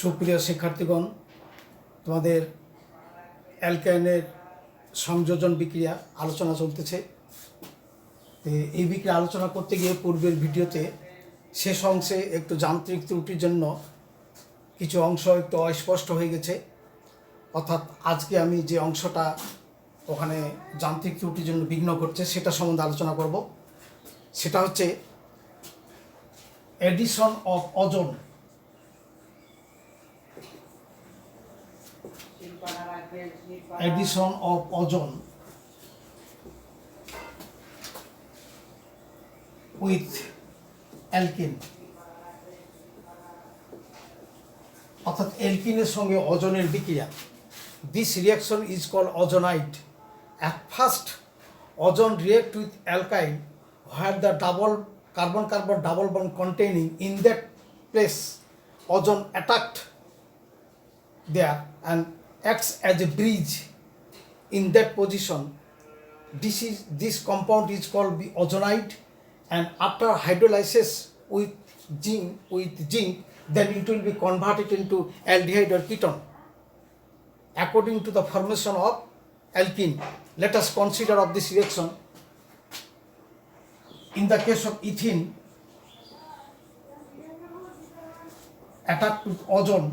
সুপ্রিয় শিক্ষার্থীগণ, তোমাদের অ্যালকাইনের সংযোজন বিক্রিয়া আলোচনা চলতেছে। এই বিক্রিয়া আলোচনা করতে গিয়ে পূর্বের ভিডিওতে শেষ অংশে একটু যান্ত্রিক ত্রুটির জন্য কিছু অংশ একটু অস্পষ্ট হয়ে গেছে। অর্থাৎ আজকে আমি যে অংশটা ওখানে যান্ত্রিক ত্রুটির জন্য বিঘ্ন করছে সেটা সম্বন্ধে আলোচনা করব। সেটা হচ্ছে এডিশন অফ ওজন। Addition of ozone with alkene, অর্থাৎ অ্যালকিনের সঙ্গে ওজনের বিক্রিয়া। This reaction is called ozonide. At first, ozone react with alkyne where the double carbon-carbon double bond containing in that place ozone attacked there and acts as a bridge in that position. This compound is called the ozonide, and after hydrolysis with zinc, then it will be converted into aldehyde or ketone according to the formation of alkene. Let us consider of this reaction. In the case of ethene attacked with ozone,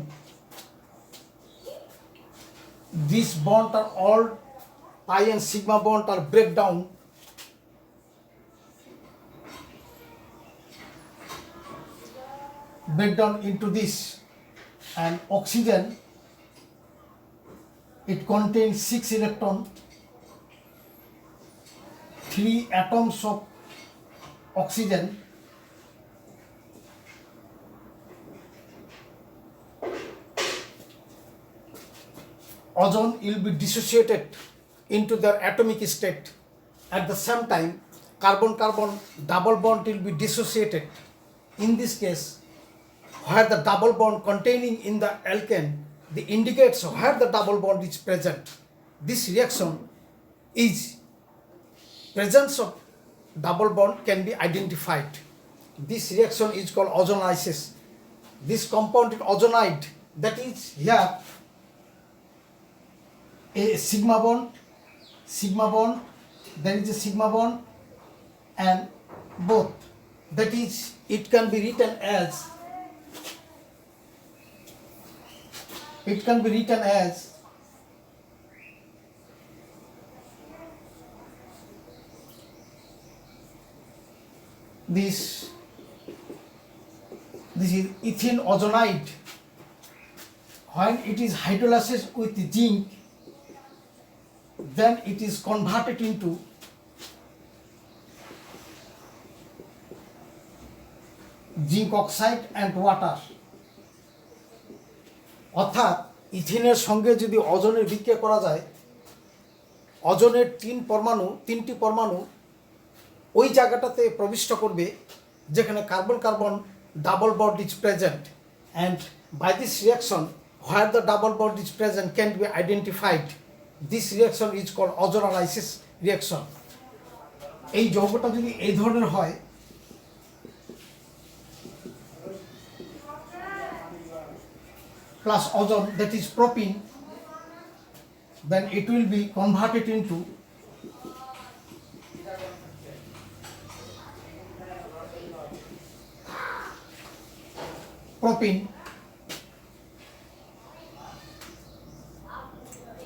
these bonds are all pi and sigma bond are break down into this, and oxygen, it contains 6 electron, 3 atoms of oxygen, ozone will be dissociated into their atomic state. At the same time, carbon-carbon double bond will be dissociated. In this case, where the double bond containing in the alkane, the indicates where the double bond is present. This reaction is presence of double bond can be identified. This reaction is called ozonolysis. This compounded ozonide, that is here a sigma bond, there is a sigma bond, and both, that is, it can be written as this is ethene ozonide. When it is hydrolysis with zinc, then it is converted into zinc oxide and water. অর্থাৎ ইথিনের সঙ্গে যদি ওজনের বিক্রিয়া করা যায়, ওজনের তিনটি পরমাণু ওই জায়গাটাতে প্রবিষ্ট করবে যেখানে carbon carbon double bond is present, and by this reaction where the double bond is present can be identified. This reaction is called ozonolysis reaction. এই যৌগটা যদি এই ধরনের হয়, plus ozone, that is propene, then it will be converted into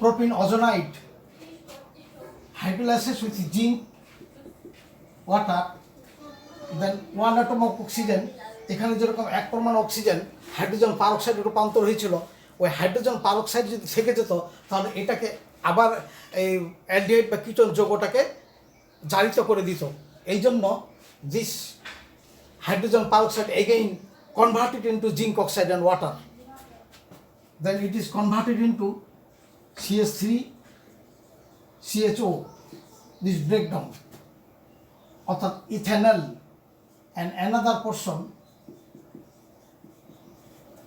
propene ozonide, hydrolysis with zinc, water, then 1 atom of oxygen. এখানে যেরকম এক পরমাণু oxygen hydrogen পারঅক্সাইডে রূপান্তর হয়েছিল, ওই হাইড্রোজেন পারঅক্সাইড যদি থেকে যেত তাহলে এটাকে আবার এই অ্যালডিহাইড বা কিটোন যৌগটাকে জারিত করে দিত। এই জন্য this hydrogen peroxide again converted into zinc oxide and water, then it is converted into CH3 CHO, this breakdown, অর্থাৎ ethanol and another portion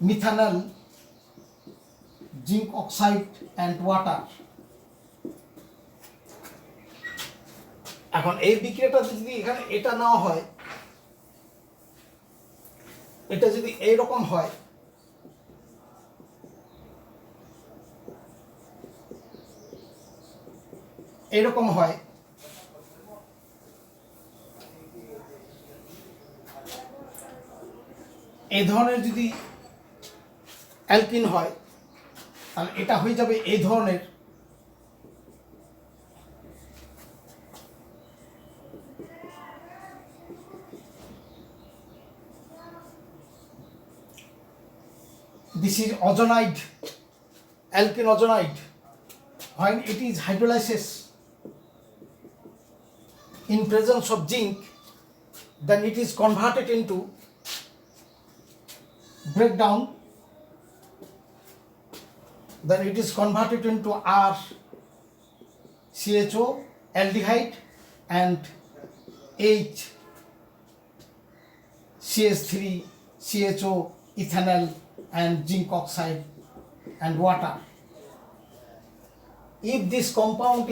methanol, zinc oxide and water. এখন এই বিক্রিয়াটা যদি এখানে এটা নেওয়া হয়, এটা যদি এইরকম হয় এরকম হয়, এই ধরনের যদি অ্যালকিন হয় তাহলে এটা হয়ে যাবে এই ধরনের this is ozonide, alkene ozonide. When it is hydrolysis in presence of zinc, then it is converted into breakdown, then it is converted into R CHO aldehyde and H CH3 CHO ethanol and zinc oxide and water. If this compound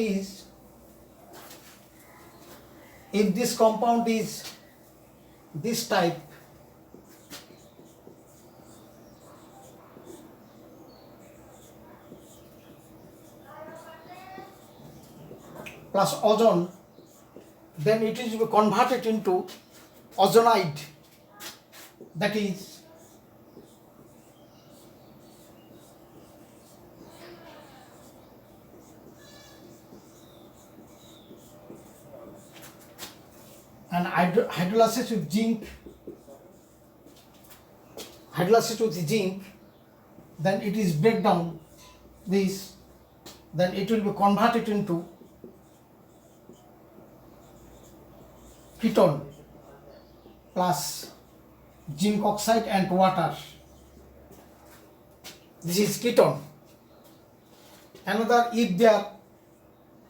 is this type, plus ozone, then it is converted into ozonide, that is and hydrolysis with zinc, then it is breakdown this, then it will be converted into ketone plus zinc oxide and water. This is ketone. Another, if there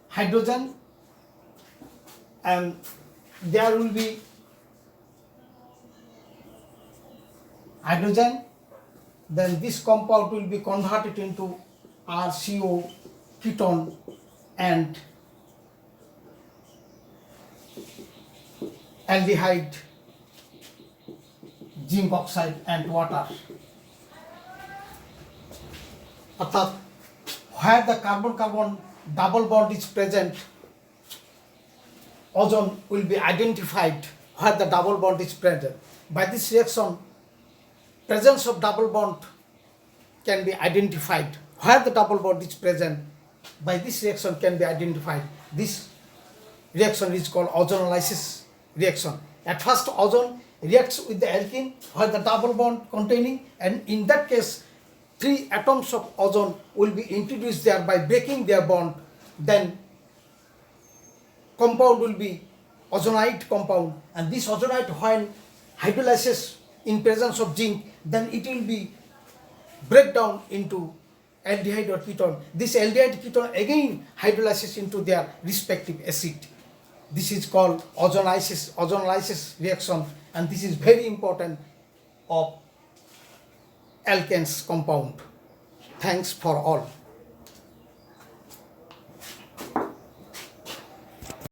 hydrogen and there will be hydrogen, then this compound will be converted into RCO ketone and aldehyde, zinc oxide and water. অর্থাৎ where the carbon-carbon double bond is present, ozone will be identified where the double bond is present. By this reaction, presence of double bond can be identified. Where the double bond is present, by this reaction can be identified. This reaction is called ozonolysis reaction. At first, ozone reacts with the alkene where the double bond containing, and in that case 3 atoms of ozone will be introduced there by breaking their bond. Then compound will be ozonide compound, and this ozonide, when hydrolysis in presence of zinc, then it will be break down into aldehyde or ketone. This aldehyde ketone again hydrolysis into their respective acid. This is called ozonolysis reaction, and this is very important of alkanes compound. Thanks for all.